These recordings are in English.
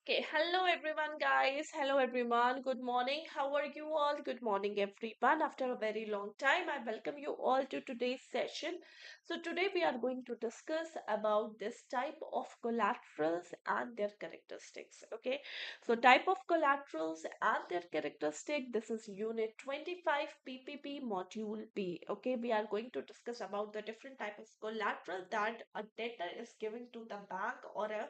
Okay, hello everyone, guys. Hello everyone. Good morning. How are you all? Good morning, everyone. After a very long time, I welcome you all to today's session. So today we are going to discuss about this type of collaterals and their characteristics. Okay, so type of collaterals and their characteristic. This is Unit 25 PPB Module B. Okay, we are going to discuss about the different type of collateral that a debtor is giving to the bank or a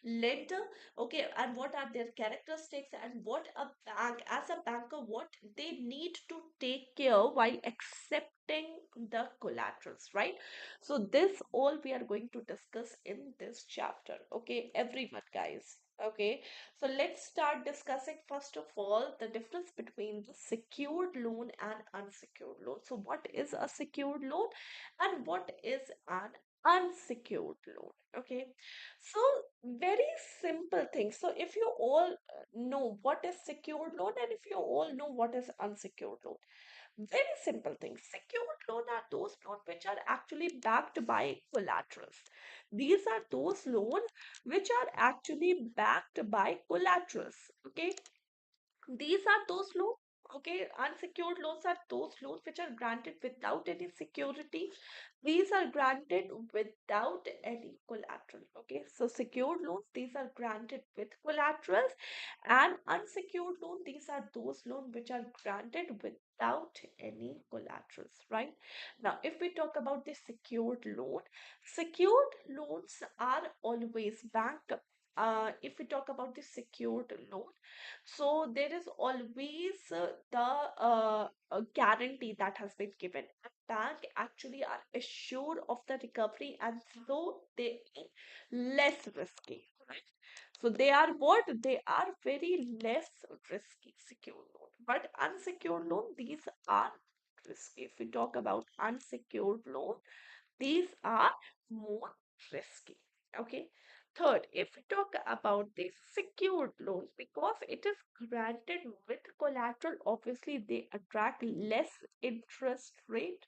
lender. Okay, and what are their characteristics and what a bank, as a banker, what they need to take care while accepting the collaterals, right? So this all we are going to discuss in this chapter. Okay, everyone, guys. Okay, so let's start discussing first of all the difference between the secured loan and unsecured loan. So what is a secured loan and what is an unsecured loan? Okay, so very simple thing. So if you all know what is secured loan and if you all know what is unsecured loan, very simple thing. Secured loan are those loans which are actually backed by collaterals. These are those loans which are actually backed by collaterals. Okay, these are those loans. Okay, unsecured loans are those loans which are granted without any security. These are granted without any collateral. Okay, so secured loans, these are granted with collaterals, and unsecured loan, these are those loans which are granted without any collaterals, right? Now, if we talk about the secured loans are always bank. If we talk about the secured loan, so there is always the guarantee that has been given. A bank actually are assured of the recovery, and so they are less risky, right? So they are what? They are very less risky secured loan. But unsecured loan, these are risky. If we talk about unsecured loan, these are more risky. Okay. Third, if we talk about the secured loans, because it is granted with collateral, obviously they attract less interest rate.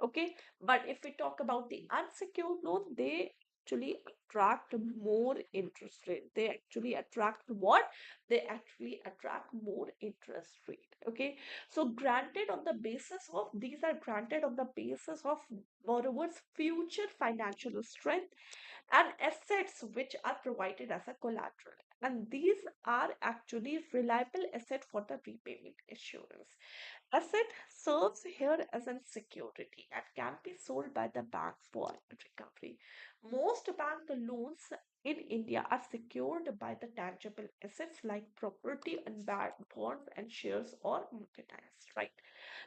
Okay. But if we talk about the unsecured loan, they actually attract more interest rate. They actually attract what? They actually attract more interest rate. Okay. So granted on the basis of, these are granted on the basis of borrower's future financial strength and assets which are provided as a collateral. And these are actually reliable asset for the repayment assurance. Asset serves here as a security and can be sold by the bank for recovery. Most bank loans in India are secured by the tangible assets like property and bonds and shares or merchandise, right?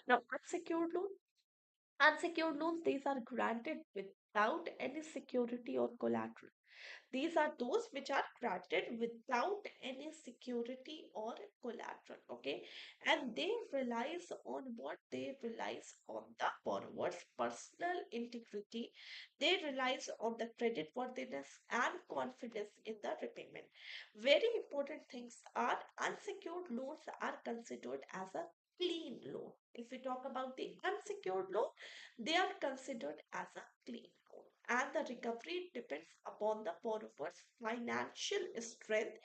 Now, unsecured loans, these are granted without any security or collateral. These are those which are granted without any security or collateral. Okay, and they relies on what? They relies on the borrower's personal integrity. They relies on the credit worthiness and confidence in the repayment. Very important things are unsecured loans are considered as a clean loan. If we talk about the unsecured loan, they are considered as a clean loan, and the recovery depends upon the borrower's financial strength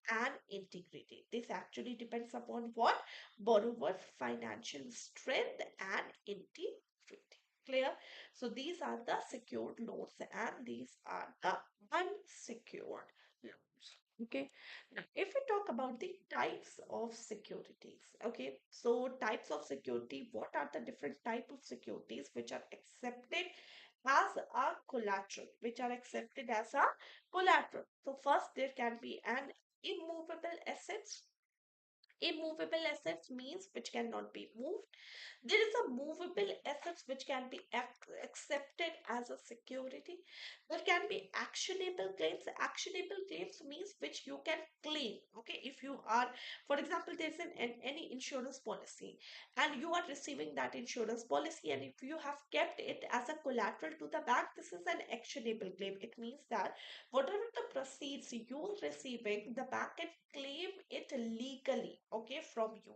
and integrity. This actually depends upon what? Borrower's financial strength and integrity. Clear? So these are the secured loans and these are the unsecured loans. Okay. Now, if we talk about the types of securities, okay, so types of security, what are the different type of securities which are accepted as a collateral, which are accepted as a collateral? So first, there can be an immovable assets. Immovable assets means which cannot be moved. There is a movable assets which can be accepted as a security. There can be actionable claims. Actionable claims means which you can claim. Okay, if you are, for example, there's any insurance policy and you are receiving that insurance policy, and if you have kept it as a collateral to the bank, this is an actionable claim. It means that whatever the proceeds you are receiving, the bank can claim it legally, okay, from you.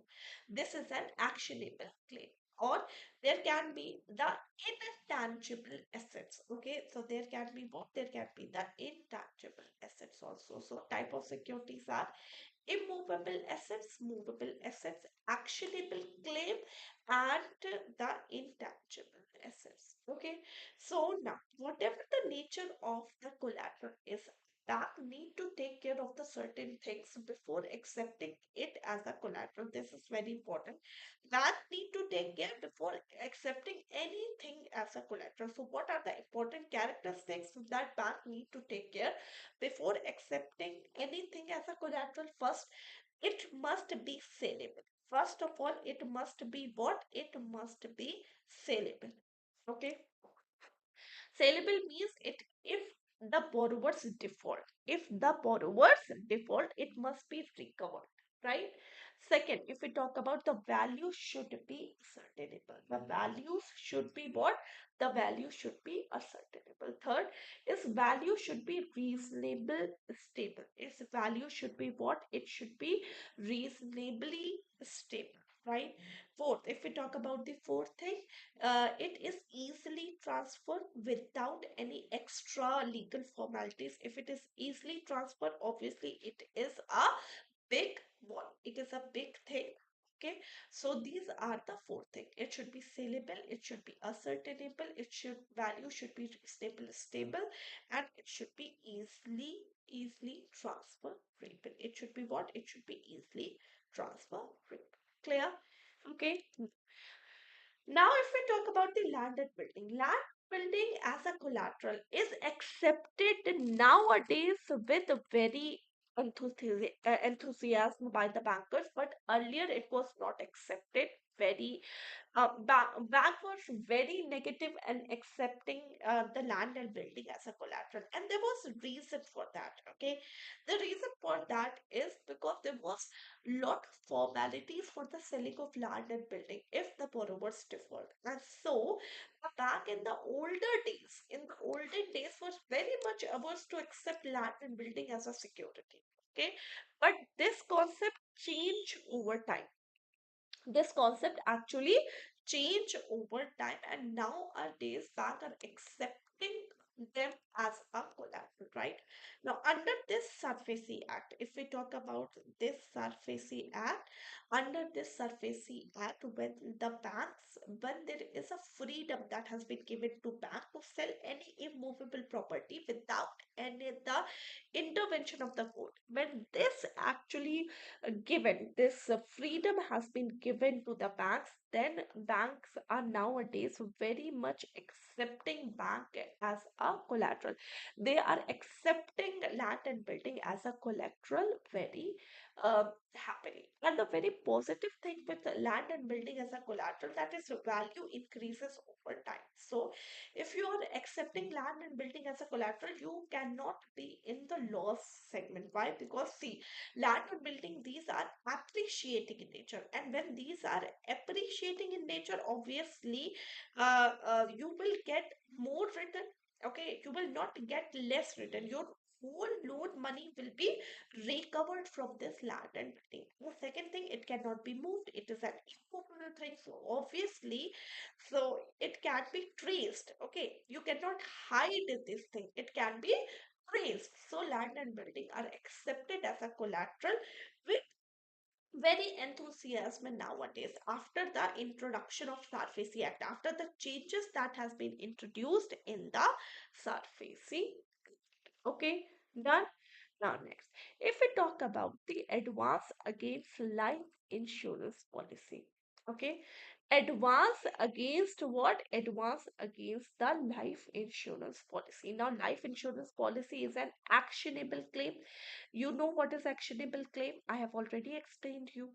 This is an actionable claim. or there can be the intangible assets. Okay, so there can be what? There can be the intangible assets also. So type of securities are immovable assets, movable assets, actionable claim, and the intangible assets. Okay, so now whatever the nature of the collateral is, bank need to take care of the certain things before accepting it as a collateral. This is very important. Bank need to take care before accepting anything as a collateral. So what are the important characteristics that bank need to take care before accepting anything as a collateral? First, it must be saleable. First of all, it must be what? It must be saleable. Okay. Saleable means it if the borrowers default. If the borrowers default, it must be recovered, right? Second, if we talk about the value should be ascertainable. The values should be what? The value should be ascertainable. Third is value should be reasonable stable. Its value should be what? It should be reasonably stable, right? Fourth, if we talk about the fourth thing, it is easily transferred without any extra legal formalities. If it is easily transferred, obviously it is a big one. It is a big thing. Okay, so these are the four things. It should be saleable, it should be ascertainable, it should value should be stable, and it should be easily transferable. It should be what? It should be easily transferable. Clear? Okay. Now, if we talk about the land building as a collateral is accepted nowadays with a very enthusiasm by the bankers, but earlier it was not accepted very. Bank was very negative and accepting the land and building as a collateral, and there was a reason for that. Okay, the reason for that is because there was lot of formalities for the selling of land and building if the borrowers default. And so, back in the olden days, was very much averse to accept land and building as a security. Okay, but this concept changed over time. This concept actually change over time, and nowadays banks are accepting them as a collateral, right? Now under this SARFAESI Act, if we talk about this SARFAESI Act, under this SARFAESI Act, when there is a freedom that has been given to bank to sell any immovable property without any the intervention of the court, when this actually given this freedom has been given to the banks, then banks are nowadays very much accepting bank as a collateral. They are accepting land and building as a collateral very happily. And the very positive thing with the land and building as a collateral, that is value increases over time. So if you are accepting land and building as a collateral, you cannot be in the loss segment. Why? Because see, land and building, these are appreciating in nature, and when these are appreciating in nature, obviously you will get more return. Okay, you will not get less return. Your whole loan money will be recovered from this land and building. The second thing, it cannot be moved. It is an immovable thing, so obviously, so it can be traced. Okay, you cannot hide this thing. It can be traced. So land and building are accepted as a collateral with very enthusiasm nowadays after the introduction of SARFAESI Act, after the changes that has been introduced in the SARFAESI. Okay, done. Now next, if we talk about the advance against life insurance policy, okay, advance against what? Advance against the life insurance policy. Now, life insurance policy is an actionable claim. You know what is actionable claim? I have already explained you.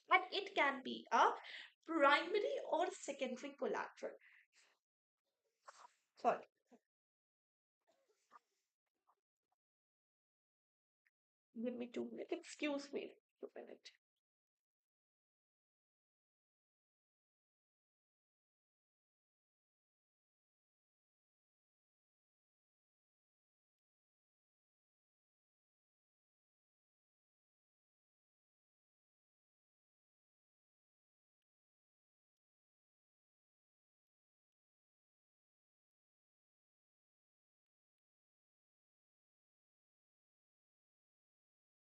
And it can be a primary or secondary collateral. Sorry, give me 2 minutes. Excuse me, 2 minutes.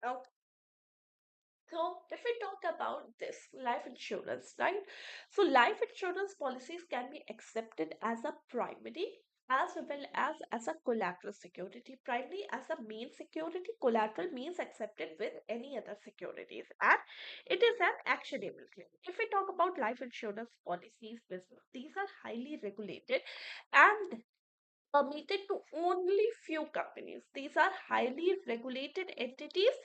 Now, so if we talk about this life insurance, right? So life insurance policies can be accepted as a primary as well as a collateral security. Primary as a main security, collateral means accepted with any other securities, and it is an actionable claim. If we talk about life insurance policies business, these are highly regulated and permitted to only few companies. These are highly regulated entities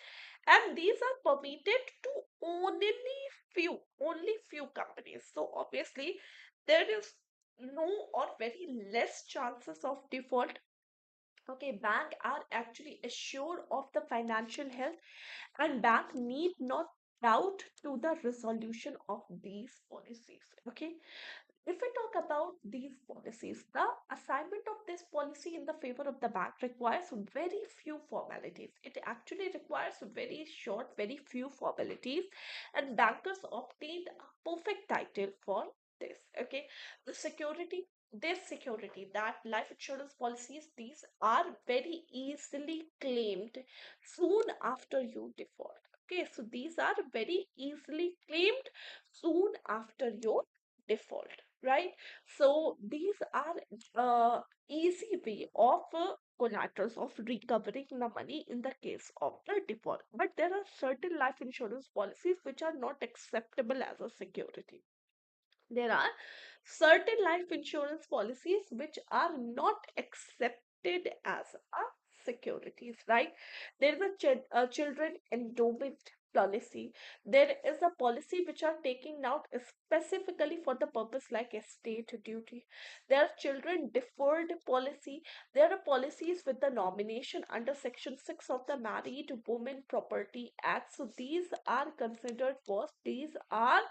and these are permitted to only few companies. So obviously there is no or very less chances of default. Okay, bank are actually assured of the financial health and bank need not doubt to the resolution of these policies. Okay, if we talk about these policies, the assignment of this policy in the favor of the bank requires very few formalities. It actually requires very short, very few formalities, and bankers obtained a perfect title for this. Okay, the security, this security, that life insurance policies, these are very easily claimed soon after you default. Okay, so these are very easily claimed soon after your default, right? So these are easy way of collaterals of recovering the money in the case of the default. But there are certain life insurance policies which are not acceptable as a security. There are certain life insurance policies which are not accepted as a securities, right? There is a children endowment policy. There is a policy which are taking out specifically for the purpose like estate duty. There are children deferred policy. There are policies with the nomination under Section 6 of the Married Women Property Act. So these are considered was these are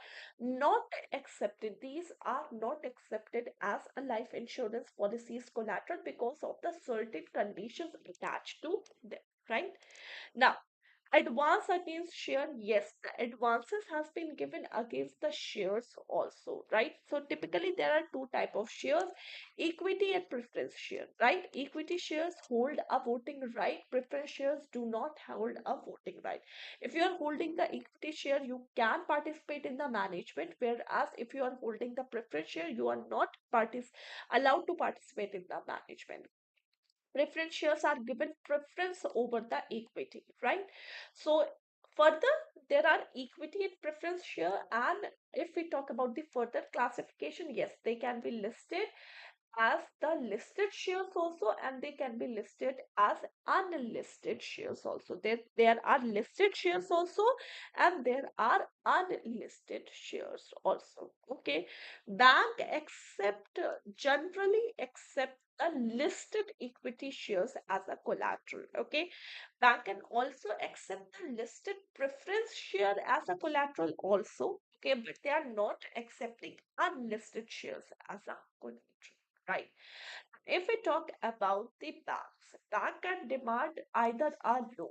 not accepted. These are not accepted as a life insurance policy's collateral because of the certain conditions attached to them, right? Now, advance against share, yes, the advances has been given against the shares also, right? So typically there are two type of shares, equity and preference share, right? Equity shares hold a voting right, preference shares do not hold a voting right. If you are holding the equity share, you can participate in the management, whereas if you are holding the preference share, you are not allowed to participate in the management. Preference shares are given preference over the equity, right? So further, there are equity and preference share, and if we talk about the further classification, yes, they can be listed as the listed shares also, and they can be listed as unlisted shares also. There are listed shares also, and there are unlisted shares also. Okay, bank generally accept a listed equity shares as a collateral. Okay, bank can also accept the listed preference share as a collateral also. Okay, but they are not accepting unlisted shares as a collateral, right? If we talk about the banks, bank can demand either a loan.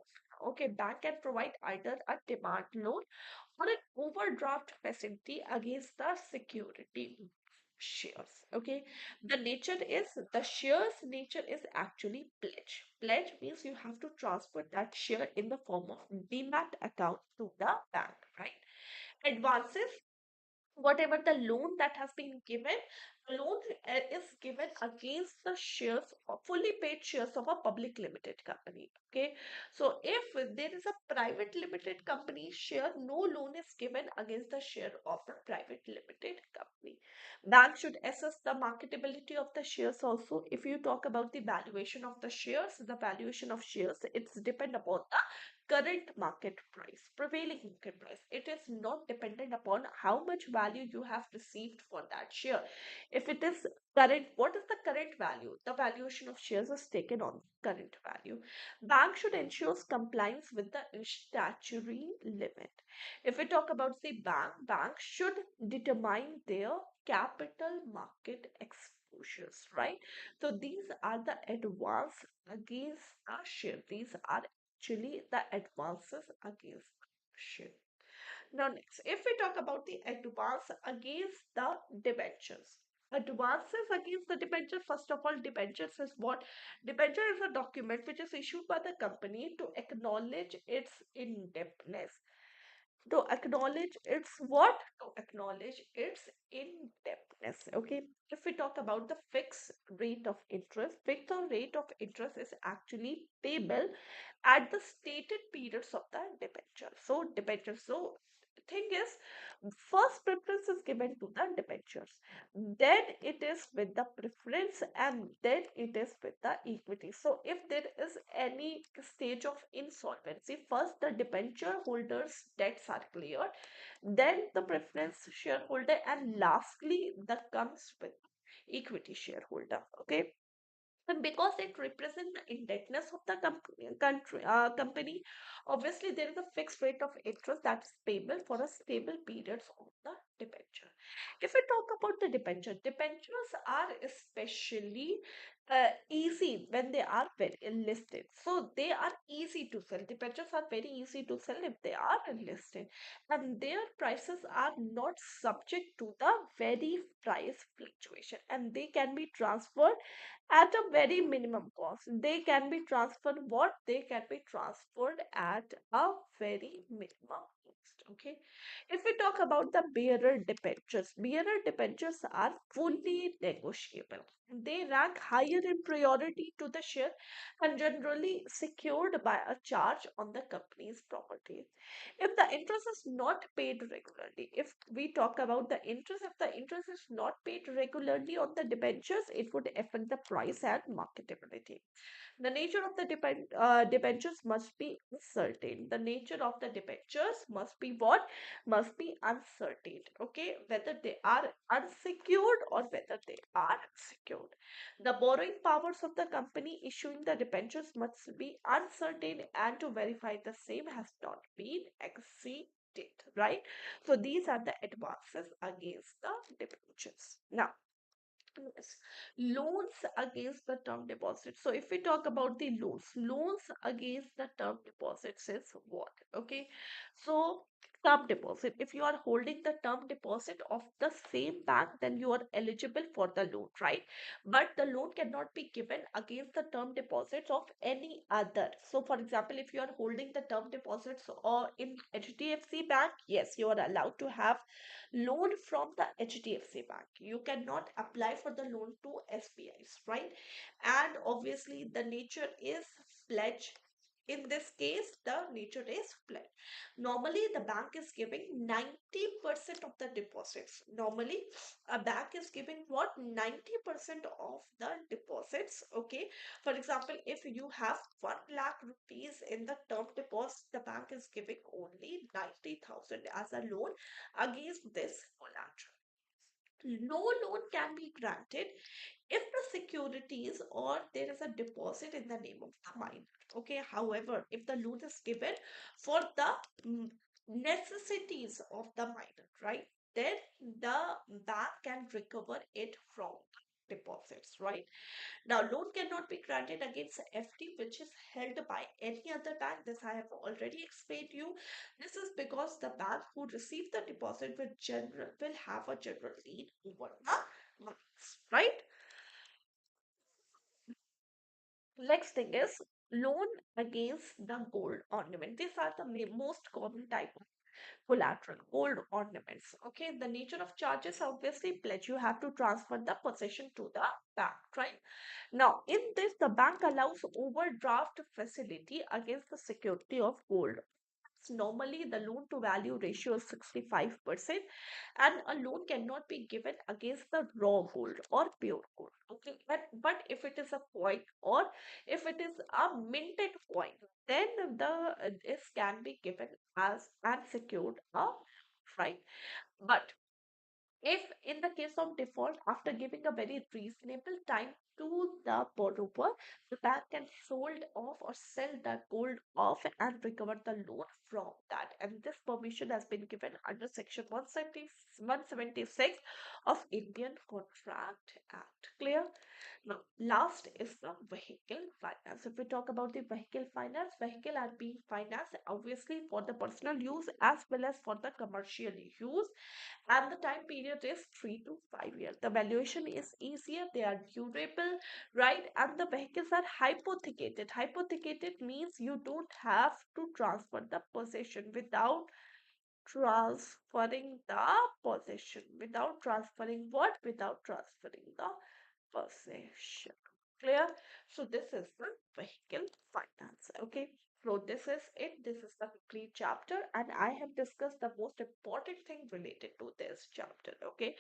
Okay, bank can provide either a demand loan or an overdraft facility against the security shares. Okay, the shares nature is actually pledge. Pledge means you have to transfer that share in the form of demat account to the bank, right? Advances, whatever the loan that has been given, the loan is given against the shares or fully paid shares of a public limited company. Okay, so if there is a private limited company share, no loan is given against the share of the private limited company. Bank should assess the marketability of the shares also. If you talk about the valuation of the shares, the valuation of shares, it's depend upon the current market price, prevailing market price. It is not dependent upon how much value you have received for that share. If it is current, what is the current value? The valuation of shares is taken on current value. Bank should ensure compliance with the statutory limit. If we talk about the bank should determine their capital market exposures, right? So these are the advance against the share. These are actually the advances against the share. Now, next, if we talk about the advance against the debentures, Advances against the debenture. First of all, debentures is what? Debenture is a document which is issued by the company to acknowledge its indebtedness. To acknowledge its what? To acknowledge its indebtedness. Okay. If we talk about the fixed rate of interest, fixed rate of interest is actually payable at the stated periods of the debenture. So debenture. So thing is, first preference is given to the debentures, then it is with the preference, and then it is with the equity. So if there is any stage of insolvency, first the debenture holders debts are cleared, then the preference shareholder, and lastly the comes with equity shareholder. Okay. And because it represents the indebtedness of the company, obviously there is a fixed rate of interest that is payable for a stable periods of the debenture. If we talk about the debenture, debentures are especially easy when they are very listed. So they are easy to sell. Debentures are very easy to sell if they are listed, and their prices are not subject to the very price fluctuation, and they can be transferred at a very minimum cost. They can be transferred what? They can be transferred at a very minimum cost. Okay. If we talk about the bearer debentures are fully negotiable. They rank higher in priority to the share and generally secured by a charge on the company's property. If the interest is not paid regularly, if we talk about the interest, if the interest is not paid regularly on the debentures, it would affect the price and marketability. The nature of the debentures must be uncertain. The nature of the debentures must be what? Must be uncertain. Okay, whether they are unsecured or whether they are secured. The borrowing powers of the company issuing the debentures must be uncertain, and to verify the same has not been exceeded. Right. So these are the advances against the debentures. Now, yes. Loans against the term deposits. So if we talk about the loans against the term deposits is what? Okay. So term deposit. If you are holding the term deposit of the same bank, then you are eligible for the loan, right? But the loan cannot be given against the term deposits of any other. So for example, if you are holding the term deposits or in HDFC Bank, yes, you are allowed to have loan from the HDFC Bank. You cannot apply for the loan to SBIs, right? And obviously, the nature is pledge. In this case, the nature is pledge. Normally, the bank is giving 90% of the deposits. Normally, a bank is giving what? 90% of the deposits. Okay. For example, if you have 1 lakh rupees in the term deposit, the bank is giving only 90,000 as a loan against this collateral. No loan can be granted if the securities or there is a deposit in the name of the minor. Okay, however, if the loan is given for the necessities of the minor, right, then the bank can recover it from deposits, right? Now, loan cannot be granted against FD which is held by any other bank. This I have already explained to you. This is because the bank who received the deposit will have a general lien over the monies, right? Next thing is loan against the gold ornament. These are the most common type of collateral, gold ornaments. Okay, the nature of charges obviously pledge. You have to transfer the possession to the bank, right? Now, in this, the bank allows overdraft facility against the security of gold. Normally, the loan to value ratio is 65%, and a loan cannot be given against the raw gold or pure gold. Okay, but if it is a coin or if it is a minted coin, then this can be given as unsecured, right? But if in the case of default, after giving a very reasonable time to the borrower, the bank can sold off or sell that gold off and recover the loan from that. And this permission has been given under Section 176 of Indian Contract Act. Clear? Now, last is the vehicle finance. If we talk about the vehicle finance, vehicle are being financed obviously for the personal use as well as for the commercial use, and the time period is 3 to 5 years. The valuation is easier, they are durable, right? And the vehicles are hypothecated. Hypothecated means you don't have to transfer the possession without transferring the possession. Without transferring what? Without transferring the possession. Clear? So this is the vehicle finance. Okay. So this is it. This is the complete chapter, and I have discussed the most important thing related to this chapter. Okay.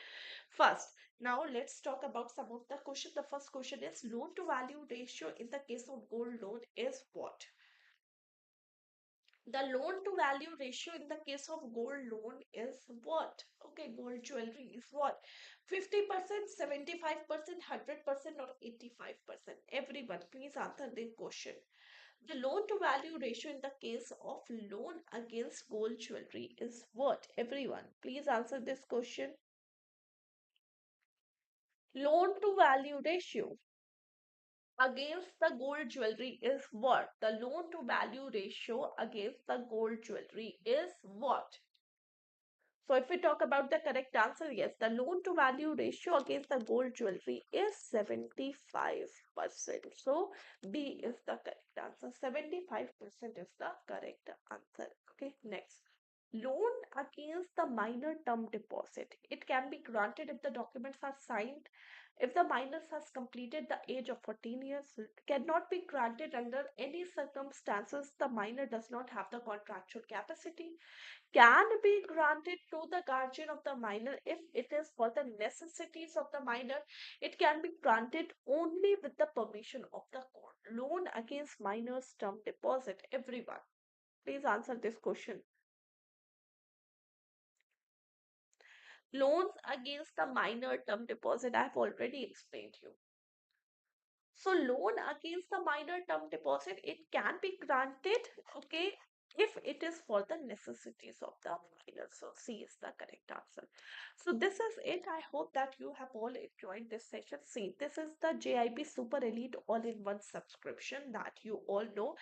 First, now let's talk about some of the questions. The first question is loan to value ratio in the case of gold loan is what? The loan to value ratio in the case of gold loan is what? Okay, gold jewelry is what? 50%, 75%, 100%, or 85%? Everyone, please answer this question. The loan to value ratio in the case of loan against gold jewelry is what? Everyone, please answer this question. Loan to value ratio against the gold jewelry is what? The loan to value ratio against the gold jewelry is what? So if we talk about the correct answer, yes, the loan to value ratio against the gold jewelry is 75%. So B is the correct answer. 75% is the correct answer. Okay, next. Loan against the minor term deposit. It can be granted if the documents are signed. If the minor has completed the age of 14 years, it cannot be granted under any circumstances. The minor does not have the contractual capacity, can be granted to the guardian of the minor if it is for the necessities of the minor. It can be granted only with the permission of the court. Loan against minors term deposit. Everyone, please answer this question. Loans against the minor term deposit, I have already explained you. So loan against the minor term deposit, it can be granted, okay, if it is for the necessities of the minor. So C is the correct answer. So this is it. I hope that you have all enjoyed this session. See, this is the JIB Super Elite All-in-One subscription that you all know,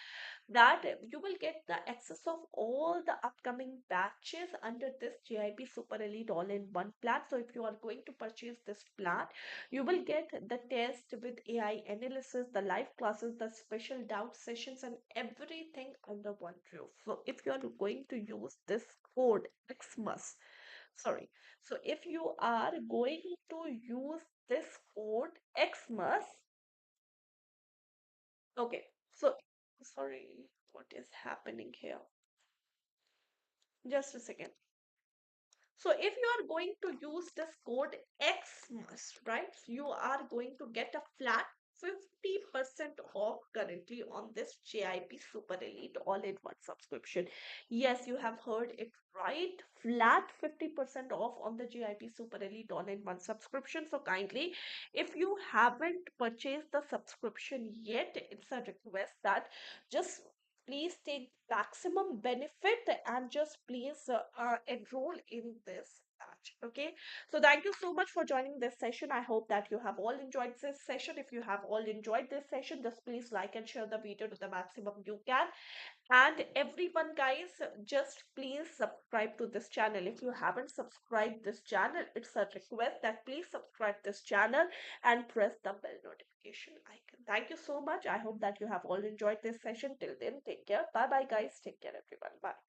that you will get the access of all the upcoming batches under this JIB Super Elite All-in-One plan. So if you are going to purchase this plan, you will get the test with AI analysis, the live classes, the special doubt sessions, and everything under one roof. So if you are going to use this code XMUS, sorry, so if you are going to use this code XMUS, okay, so sorry, what is happening here? Just a second. So if you are going to use this code XMUS, right, you are going to get a flat 50% off currently on this JIP Super Elite All-in-One subscription. Yes, you have heard it right. Flat 50% off on the JIP Super Elite All-in-One subscription. So kindly, if you haven't purchased the subscription yet, it's a request that just please take maximum benefit and just please enroll in this batch. Okay, so thank you so much for joining this session. I hope that you have all enjoyed this session. If you have all enjoyed this session, just please like and share the video to the maximum you can. And everyone, guys, just please subscribe to this channel. If you haven't subscribed this channel, it's a request that please subscribe this channel and press the bell notification icon. Thank you so much. I hope that you have all enjoyed this session. Till then, take care. Bye bye, guys. Take care, everyone. Bye.